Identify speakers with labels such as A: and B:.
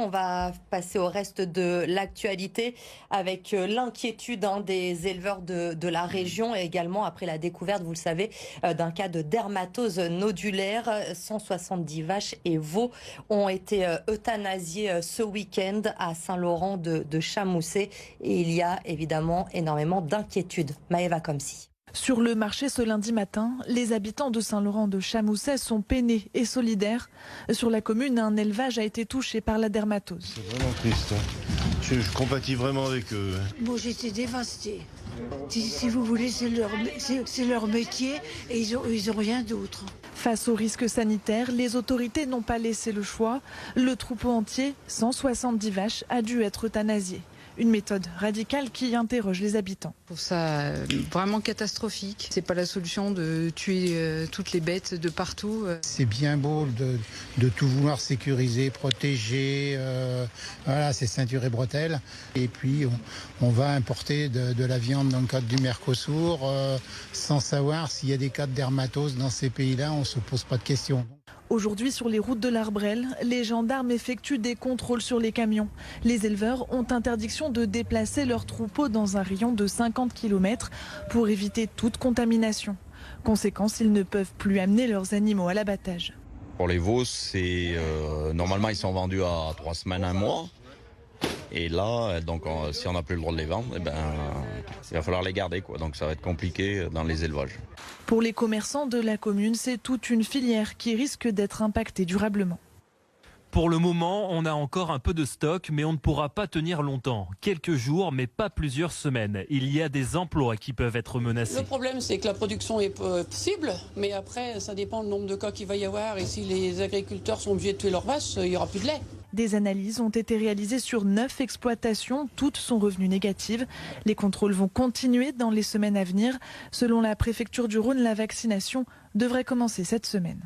A: On va passer au reste de l'actualité avec l'inquiétude des éleveurs de la région et également après la découverte, vous le savez, d'un cas de dermatose nodulaire. 170 vaches et veaux ont été euthanasiés ce week-end à Saint-Laurent de Chamousset et il y a évidemment énormément d'inquiétude. Maëva Komsi.
B: Sur le marché ce lundi matin, les habitants de Saint-Laurent de Chamousset sont peinés et solidaires. Sur la commune, un élevage a été touché par la dermatose.
C: C'est vraiment triste. Je compatis vraiment avec eux.
D: Moi, j'étais dévastée. Si vous voulez, c'est leur métier et ils ont rien d'autre.
B: Face aux risques sanitaires, les autorités n'ont pas laissé le choix. Le troupeau entier, 170 vaches, a dû être euthanasié. Une méthode radicale qui interroge les habitants.
E: Je trouve ça vraiment catastrophique. C'est pas la solution de tuer toutes les bêtes de partout.
F: C'est bien beau de tout vouloir sécuriser, protéger. Voilà, c'est ceinture et bretelles. Et puis on va importer de la viande dans le cadre du Mercosur sans savoir s'il y a des cas de dermatose dans ces pays-là. On se pose pas de questions.
B: Aujourd'hui, sur les routes de l'Arbrel, les gendarmes effectuent des contrôles sur les camions. Les éleveurs ont interdiction de déplacer leurs troupeaux dans un rayon de 50 km pour éviter toute contamination. Conséquence, ils ne peuvent plus amener leurs animaux à l'abattage.
G: Pour les veaux, normalement ils sont vendus à 3 semaines, 1 mois. Et là, donc, si on n'a plus le droit de les vendre, il va falloir les garder, quoi. Donc ça va être compliqué dans les élevages.
B: Pour les commerçants de la commune, c'est toute une filière qui risque d'être impactée durablement.
H: Pour le moment, on a encore un peu de stock, mais on ne pourra pas tenir longtemps. Quelques jours, mais pas plusieurs semaines. Il y a des emplois qui peuvent être menacés.
I: Le problème, c'est que la production est possible, mais après, ça dépend du nombre de cas qu'il va y avoir. Et si les agriculteurs sont obligés de tuer leurs vaches, il n'y aura plus de lait.
B: Des analyses ont été réalisées sur 9 exploitations, toutes sont revenues négatives. Les contrôles vont continuer dans les semaines à venir. Selon la préfecture du Rhône, la vaccination devrait commencer cette semaine.